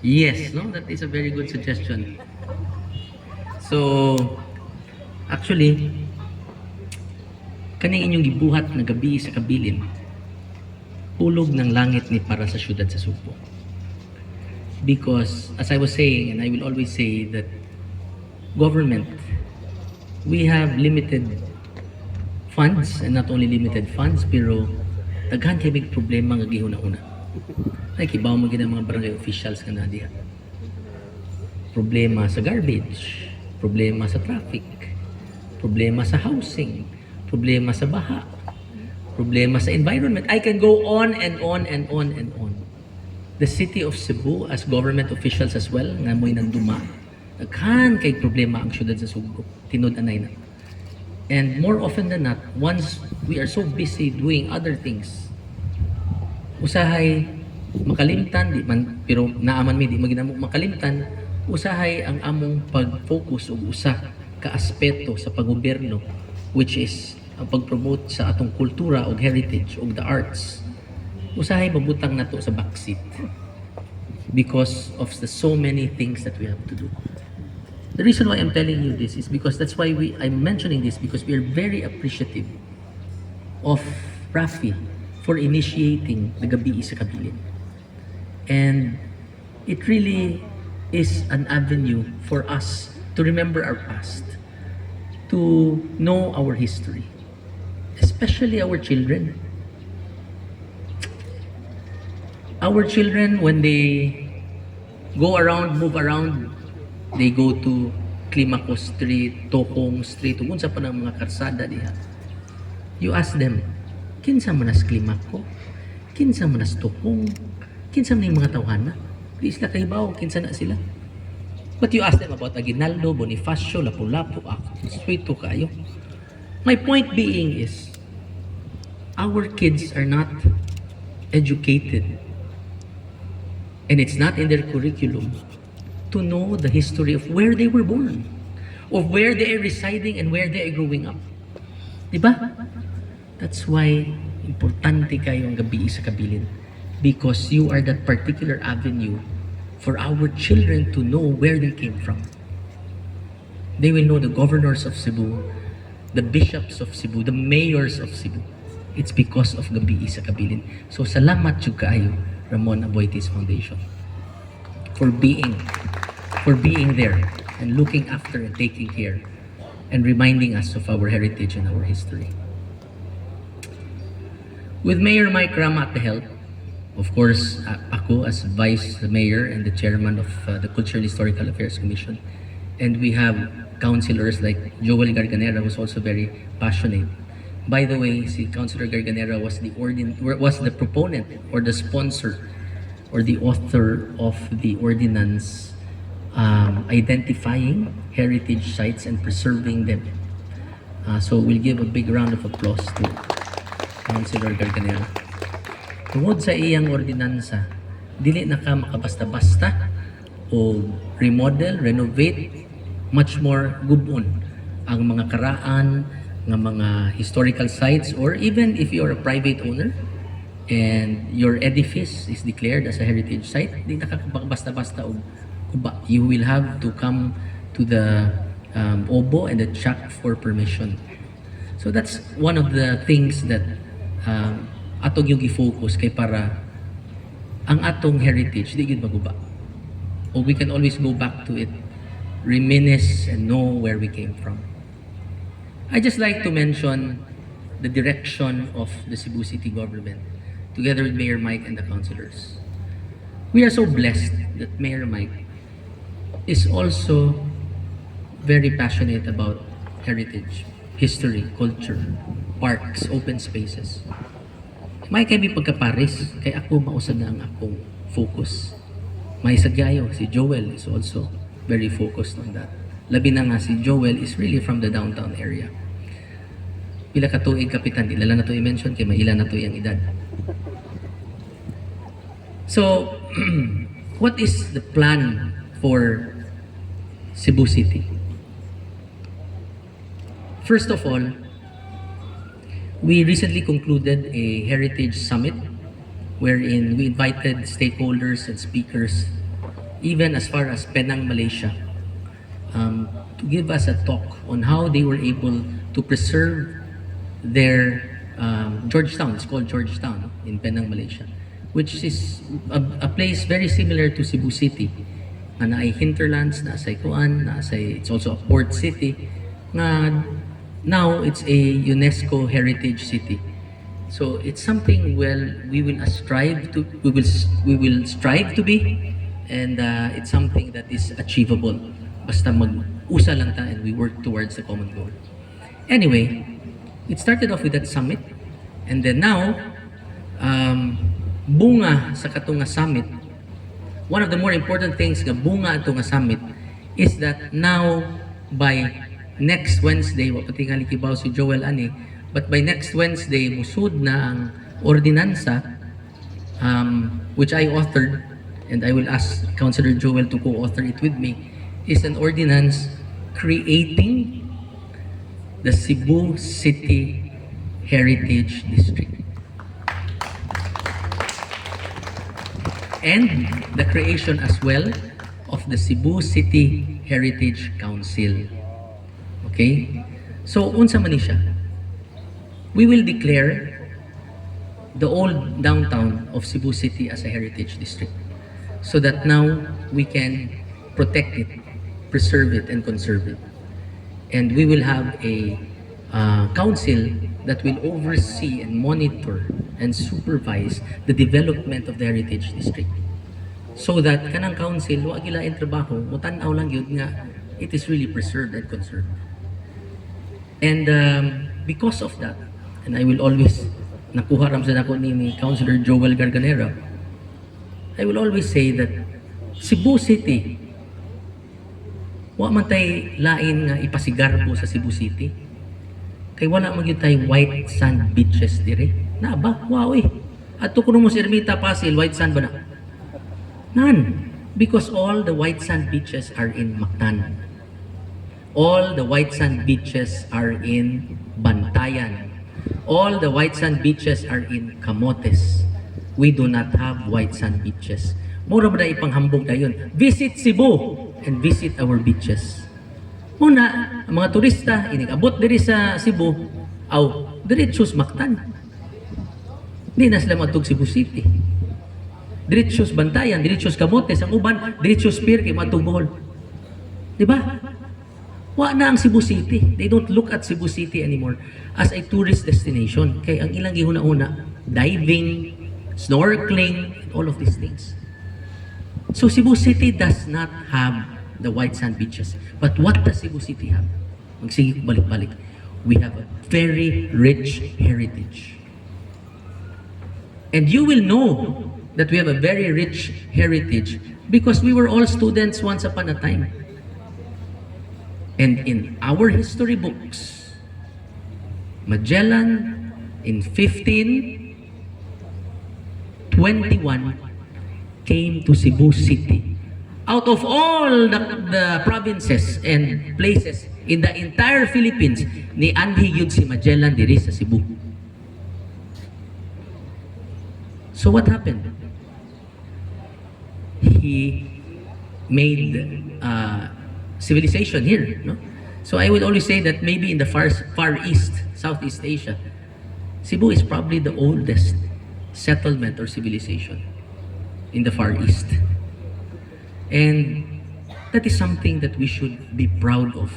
Yes, no, that is a very good suggestion. So, actually, kaning inyong gibuhat na gabi sa Kabilin, hulog ng langit ni para sa syudad sa Subo. Because, as I was saying, and I will always say that government, we have limited funds, and not only limited funds, pero daghan kay big problema nga gihuna-una. Ay, kibaw mo gina mga barangay officials nga na diha. Problema sa garbage, problema sa traffic, problema sa housing, problema sa baha, problema sa environment. I can go on and on and on and on. The city of Cebu, as government officials as well, nga mo'y nanduma, naghan kay problema ang syudad sa Subo. Tinud-anay na. And more often than not, once we are so busy doing other things, usahay makalimtan, di man, pero naaman mi, di maginamok makalimtan, usahay ang among pag-focus o usa ka aspeto sa paggobyerno, which is ang pag-promote sa atong kultura o heritage o the arts. Usahay mabutang nato sa backseat because of the so many things that we have to do. The reason why I'm telling you this is because that's why I'm mentioning this, because we are very appreciative of Rafi for initiating the Gabii sa Kabilin. And it really is an avenue for us to remember our past, to know our history, especially our children. Our children, when they go around, move around, they go to Climaco Street, Tokong Street, kung sa pa ng mga karsada diha. You ask them, kinsa man nas Climaco? Kinsa man nas Tokong? Kinsa man yung mga tawhana? Di sila kahibaw, kinsa na sila. But you ask them about Aguinaldo, Bonifacio, Lapu-Lapu, sweet to kayo. My point being is, our kids are not educated, and it's not in their curriculum to know the history of where they were born, of where they are residing and where they are growing up. Diba? That's why importante kayo ang Gabii sa Kabilin, because you are that particular avenue for our children to know where they came from. They will know the governors of Cebu, the bishops of Cebu, the mayors of Cebu. It's because of Gabii sa Kabilin. So salamat jud kaayo, Ramon Aboitiz Foundation, for being there and looking after and taking care and reminding us of our heritage and our history. With Mayor Mike Rama at the help, of course, ako as Vice Mayor and the Chairman of the Cultural Historical Affairs Commission, and we have councilors like Joel Garganera, who's also very passionate. By the way, si Councilor Garganera was the proponent or the sponsor or the author of the ordinance identifying heritage sites and preserving them. So we'll give a big round of applause to Councilor Garganera. Tungod sa iyang ordinansa, dili na ka makabasta-basta o remodel, renovate, much more gubon ang mga karaan ng mga historical sites, or even if you're a private owner and your edifice is declared as a heritage site, di na ka basta-basta o kuba. You will have to come to the OBO and the check for permission. So that's one of the things that atong yung i-focus kay para ang atong heritage di gyud maguba. Or we can always go back to it, reminisce and know where we came from. I just like to mention the direction of the Cebu City government together with Mayor Mike and the councilors. We are so blessed that Mayor Mike is also very passionate about heritage, history, culture, parks, open spaces. May kami pagkapares, kay ako mausad na ang akong focus. May sadyayo, si Joel is also very focused on that. Labi na nga si Joel is really from the downtown area. Pila ka tuig kapitan, ilala na to i-mention kay maila na to yung edad. So, what is the plan for Cebu City? First of all, we recently concluded a heritage summit wherein we invited stakeholders and speakers even as far as Penang, Malaysia, to give us a talk on how they were able to preserve their Georgetown. It's called Georgetown in Penang, Malaysia, which is a place very similar to Cebu City. Na ay hinterlands, na say kuan, it's also a port city. Na now it's a UNESCO heritage city. So it's something we will strive to strive to be, and it's something that is achievable. Basta mag-usa lang ta and we work towards the common goal. Anyway, it started off with that summit, and then now bunga sa katunga summit. One of the more important things nga bunga ato nga summit is that now by next Wednesday, pati nga likibaw si Joel ani, but by next Wednesday, musud na ang ordinansa, which I authored, and I will ask Councilor Joel to co-author it with me, is an ordinance creating the Cebu City Heritage District. And the creation as well of the Cebu City Heritage Council. Okay? So, unsa man ni siya? We will declare the old downtown of Cebu City as a heritage district so that now we can protect it, preserve it, and conserve it. And we will have a council that will oversee and monitor and supervise the development of the heritage district. So that kanang council, wa gilain trabaho, mutan-aw lang yun nga it is really preserved and conserved. And because of that, and I will always, nakuha ram sa nako ni Councilor Joel Garganera, I will always say that Cebu City, wa man tay lain nga ipasigarbo sa Cebu City. Kay wala man gyud tay white sand beaches dire. Na ba? Wow eh. Adto kuno mo sa Ermita Pasil, white sand ba na? None. Because all the white sand beaches are in Mactan. All the white sand beaches are in Bantayan. All the white sand beaches are in Camotes. We do not have white sand beaches. Mura ba na ipanghambog na yun? Visit Cebu and visit our beaches. Muna, ang mga turista, inigabot diri sa Cebu, diretsyo Mactan. Hindi na sila matug Cebu City. Diretsyo Bantayan, diretsyo Camotes, ang uban, diretsyo Pier, kay matug Bohol. Diba? Wa na ang Cebu City. They don't look at Cebu City anymore as a tourist destination. Kaya ang ilang gihuna-una, diving, snorkeling, and all of these things. So Cebu City does not have the white sand beaches. But what does Cebu City have? Magsige balik-balik. We have a very rich heritage. And you will know that we have a very rich heritage because we were all students once upon a time. And in our history books, Magellan in 1521 came to Cebu City. Out of all the provinces and places in the entire Philippines, ni anhi yun si Magellan diri sa Cebu. So what happened? He made civilization here, no? So I would always say that maybe in the far east, Southeast Asia, Cebu is probably the oldest settlement or civilization in the Far East. And that is something that we should be proud of.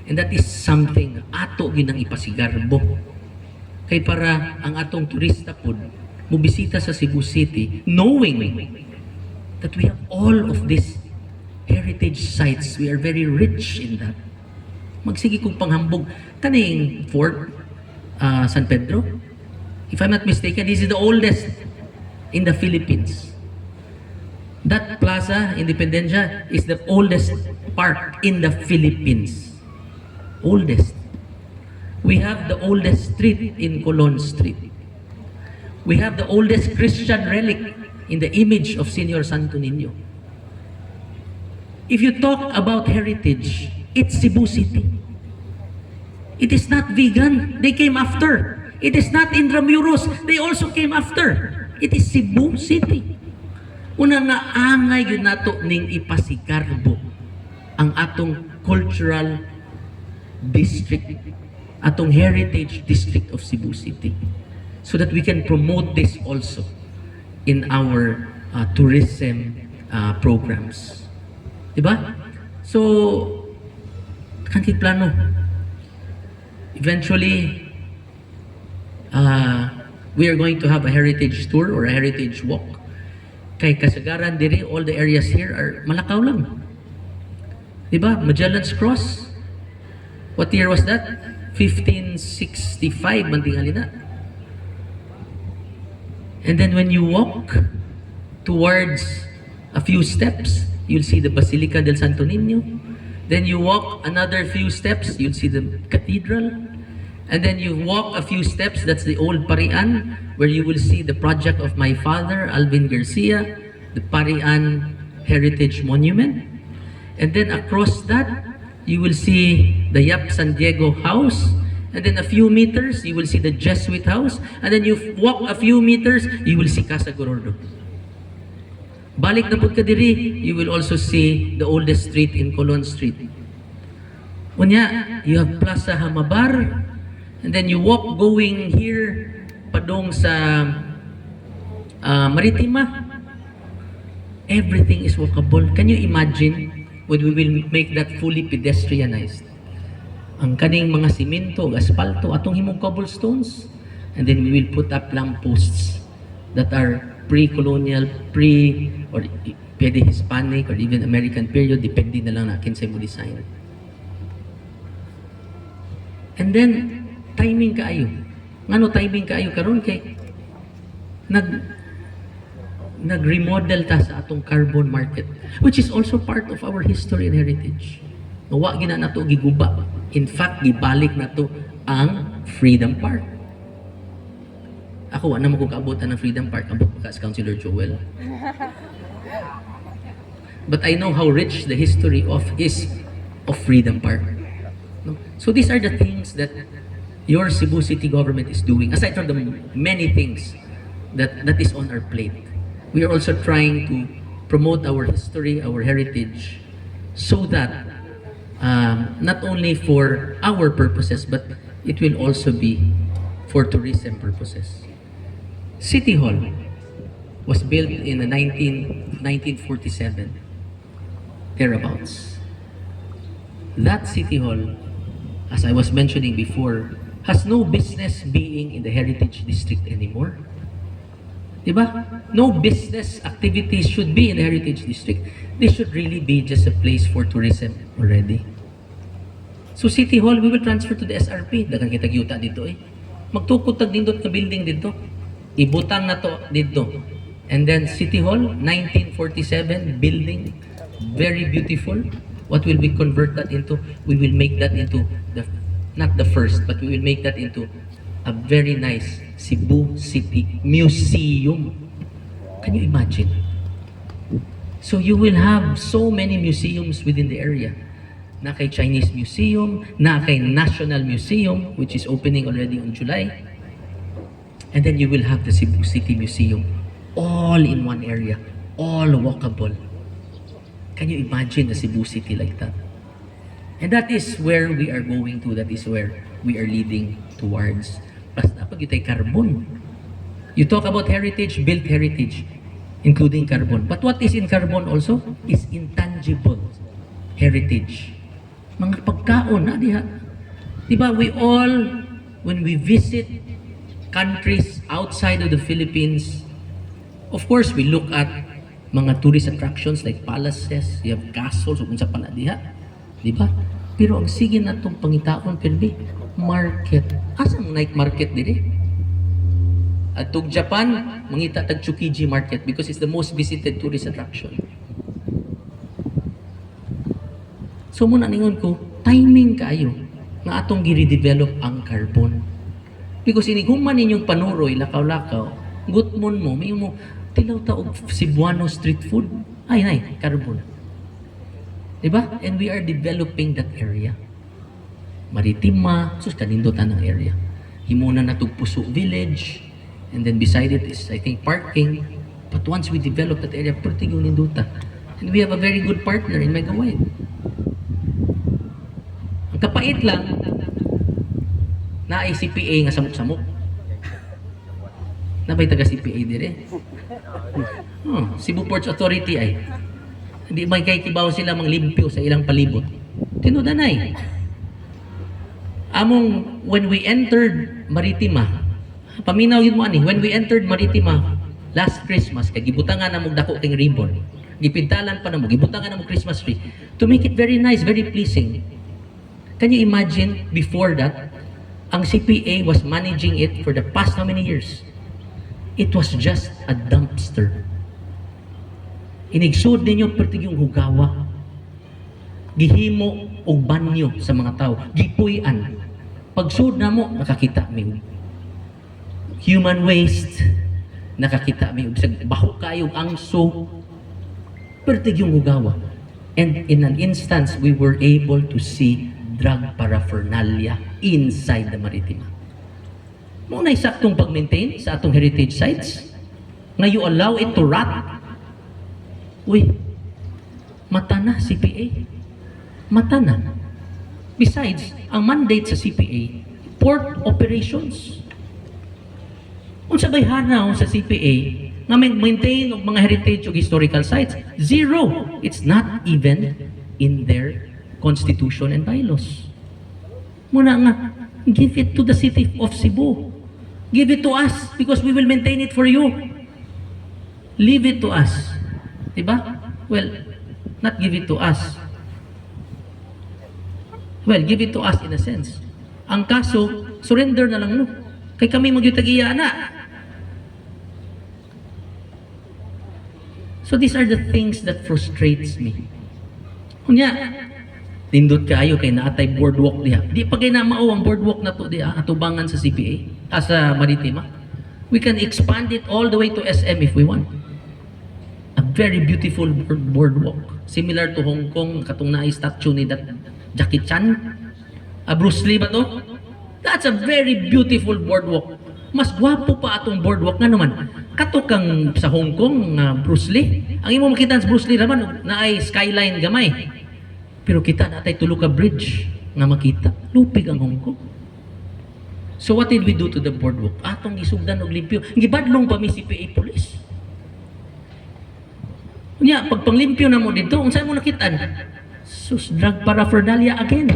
And that is something ato ginang ipasigarbo. Kay para ang atong turista pod mubisita sa Cebu City knowing that we have all of these heritage sites. We are very rich in that. Magsige kong panghambog. Kaning Fort San Pedro. If I'm not mistaken, this is the oldest in the Philippines. That Plaza Independencia is the oldest park in the Philippines. Oldest. We have the oldest street in Colon Street. We have the oldest Christian relic in the image of Senior Santo Niño. If you talk about heritage, it's Cebu City. It is not vegan. They came after. It is not Intramuros. They also came after. It is Cebu City. Una nga angay yun nato ning ipasikarbo ang atong cultural district, atong heritage district of Cebu City, so that we can promote this also in our tourism programs. Diba? So, kanti plano. Eventually, we are going to have a heritage tour or a heritage walk. Kay kasagaran diri, all the areas here are malakaw lang. Diba? Magellan's Cross. What year was that? 1565, man tingali na. And then when you walk towards a few steps, you'll see the Basilica del Santo Niño. Then you walk another few steps, you'll see the cathedral. And then you walk a few steps, that's the old Parian, where you will see the project of my father, Alvin Garcia, the Parian Heritage Monument. And then across that, you will see the Yap San Diego House. And then a few meters, you will see the Jesuit House. And then you walk a few meters, you will see Casa Gorordo. Balik na pud ka diri, you will also see the oldest street in Colon Street. Unya, you have Plaza Hamabar. And then you walk going here, padong sa Maritima. Everything is walkable. Can you imagine when we will make that fully pedestrianized? Ang kaning mga simento, asfalto, atong himong cobblestones, and then we will put up lampposts that are pre-colonial, or pwede Hispanic or even American period, depende na lang na kinsay mo design. And then, timing kaayo. Ngano timing kaayo karon kay nag-remodel ta sa atong carbon market, which is also part of our history and heritage. Wa gina nato giguba. In fact, gibalik nato ang Freedom Park. Ako, wala mo kung kaabotan ng Freedom Park, abot ka sa Councilor Joel. But I know how rich the history of Freedom Park. No? So these are the things that your Cebu City government is doing, aside from the many things that is on our plate. We are also trying to promote our history, our heritage, so that not only for our purposes, but it will also be for tourism purposes. City Hall was built in the 1947, thereabouts. That City Hall, as I was mentioning before, has no business being in the Heritage District anymore. Diba? No business activities should be in the Heritage District. This should really be just a place for tourism already. So City Hall, we will transfer to the SRP. Dagan kita gyuta dito eh. Magtukod tag nindot ka building dito. Ibutang na to dito. And then City Hall, 1947 building, very beautiful. What will we convert that into? We will make that into not the first, but we will make that into a very nice Cebu City Museum. Can you imagine? So you will have so many museums within the area. Na kay Chinese Museum, na kay National Museum, which is opening already on July. And then you will have the Cebu City Museum, all in one area, all walkable. Can you imagine the Cebu City like that? And that is where we are going to, that is where we are leading towards. Basta pag itay carbon. You talk about heritage, built heritage, including carbon. But what is in carbon also is intangible heritage. Mga pagkaon, na diha. Diba, we all, when we visit countries outside of the Philippines, of course, we look at mga tourist attractions like palaces, you have castles, o kung sa pala diha. Diba? Pero ang sige na itong pangitaon, perdi, market. Asang night market dire? At tug Japan, mangita tag Tsukiji Market because it's the most visited tourist attraction. So muna ningon ko, timing kaayo nga atong gi-redevelop ang carbon. Because iniguman ninyong panuroy, lakaw-lakaw, gutmon mo, may mo, tilaw taog Cebuano street food, ay, carbon. Diba? And we are developing that area. Maritima, sus kanindotan ng area. Himuna na tug Puso Village, and then beside it is, I think, parking. But once we develop that area, pertig yung ninduta. And we have a very good partner in Megawide. Ang kapait lang, na ay CPA nga samok-samok. Na ba'y taga CPA dire? Cebu Ports Authority ay. Hindi may kay kibaw sila manglimpyo sa ilang palibot. Tinudanay. Among, when we entered Maritima, paminaw yun mo ani, when we entered Maritima last Christmas, kay gibutangan na mo dako king ribbon, gipintalan pa na mo, gibutangan na mo Christmas tree, to make it very nice, very pleasing. Can you imagine, before that, ang CPA was managing it for the past how many years? It was just a dumpster. Inigsud ninyo pertig yung hugawa. Gihimo og banyo sa mga tao. Gipuy-an. Pagsud na mo, nakakita mi human waste. Nakakita mi sa baho kayo angso. Pertig yung hugawa. And in an instance, we were able to see drug paraphernalia inside the Maritima. Muna isaktong pag-maintain sa atong heritage sites, nga you allow it to rot. Uy, mata na CPA. Mata na. Besides, ang mandate sa CPA, port operations. Unsa bay hanaw sa CPA nga maintain og mga heritage o historical sites? Zero. It's not even in their constitution and bylaws. Muna nga, give it to the city of Cebu. Give it to us because we will maintain it for you. Leave it to us. Diba? Well, not give it to us. Well, give it to us in a sense. Ang kaso, surrender na lang mo. Kay kami magyutag-iya na. So these are the things that frustrates me. Kunya, tindot kaayo kay naatay boardwalk diha. Di pa kay na mao ang boardwalk na to diha atubangan sa CPA, sa Maritima. We can expand it all the way to SM if we want. A very beautiful boardwalk, similar to Hong Kong, katong naay statue ni Jackie Chan. Bruce Lee ba to? That's a very beautiful boardwalk. Mas gwapo pa atong boardwalk nga naman. Kato kang sa Hong Kong, Bruce Lee. Ang imo makita sa Bruce Lee naman naay skyline gamay. Pero kita natay tulo ka bridge nga makita. Lupig ang Hong Kong. So what did we do to the boardwalk? Atong gisugdan og limpyo. Gibadlong pa mi CPA police. Unya, pag panglimpyo na mo dito, unsa mo nakitaan? Sus, drug paraphernalia again.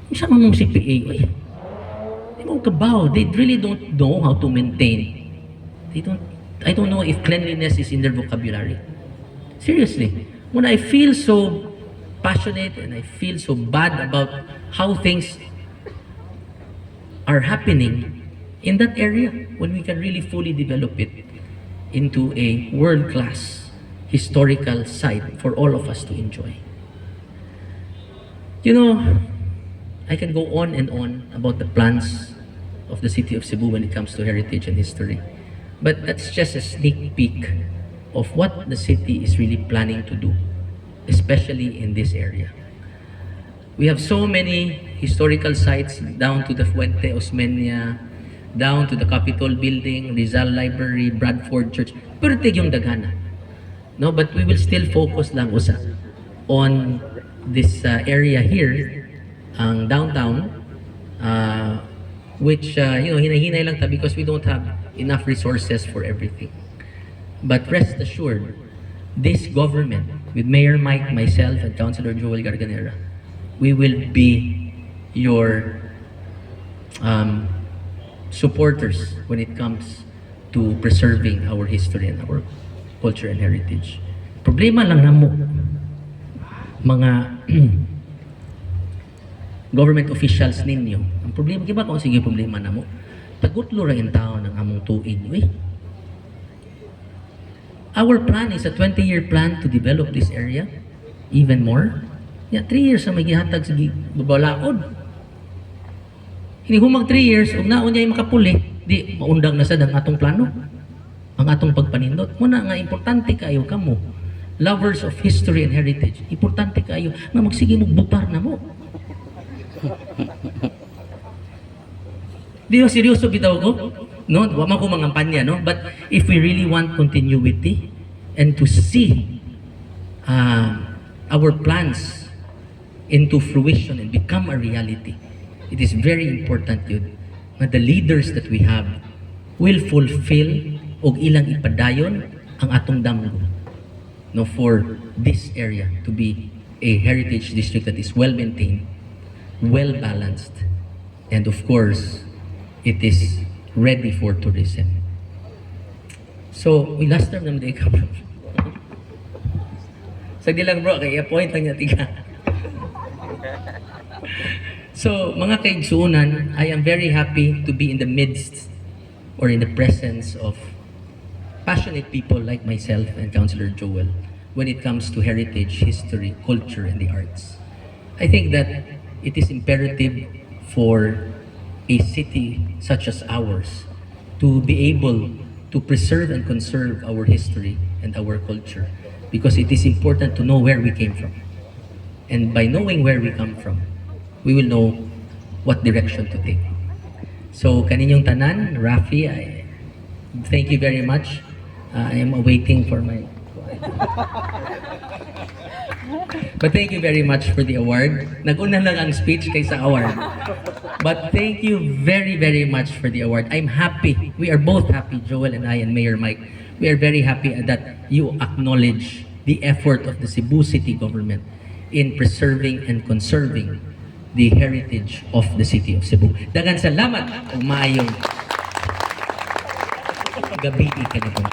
Unsa man mong CPA? Oy. Di mo kabaw. They really don't know how to maintain. I don't know if cleanliness is in their vocabulary. Seriously. When I feel so passionate and I feel so bad about how things are happening in that area when we can really fully develop it into a world-class historical site for all of us to enjoy. You know, I can go on and on about the plans of the city of Cebu when it comes to heritage and history. But that's just a sneak peek of what the city is really planning to do, especially in this area. We have so many historical sites down to the Fuente Osmeña, down to the Capitol Building, Rizal Library, Bradford Church. Pertig yung daghana. No, but we will still focus lang usa on this area here, ang downtown, which hinahinay lang ta because we don't have enough resources for everything. But rest assured, this government, with Mayor Mike, myself, and Councilor Joel Garganera, we will be your supporters when it comes to preserving our history and our culture and heritage. Problema lang namo, mga government officials ninyo. Ang problema, kiba kung sige problema namo, tagutlo ra yung tao ng among tuig. Our plan is a 20-year plan to develop this area even more. 3 years na may gihatag sa babalaod. Hinihumag 3 years, ug naon niya makapuli, di maundang na sad ang atong plano, ang atong pagpanindot. Muna nga importante kayo kamo, lovers of history and heritage. Importante kayo nga magsige mo butar na mo. Di ba seryoso bitaw ko? no, wa man ko mangampanya, no? But if we really want continuity and to see our plans into fruition and become a reality, it is very important yun na the leaders that we have will fulfill og ilang ipadayon ang atong damgo, no, for this area to be a heritage district that is well maintained, well balanced, and of course it is ready for tourism. So, last term naman di ka, bro. Sagdi lang, bro, kaya point lang niya tiga. So, mga kaigsuunan, I am very happy to be in the midst or in the presence of passionate people like myself and Councilor Joel when it comes to heritage, history, culture, and the arts. I think that it is imperative for a city such as ours to be able to preserve and conserve our history and our culture, because it is important to know where we came from. And by knowing where we come from, we will know what direction to take. So, kaninyong tanan, Rafi, thank you very much. I am awaiting for my... But thank you very much for the award. Nag-una lang ang speech kaysa award. But thank you very, very much for the award. I'm happy. We are both happy, Joel and I and Mayor Mike. We are very happy that you acknowledge the effort of the Cebu City government in preserving and conserving the heritage of the city of Cebu. Dagan salamat ug maayong gabi kanitong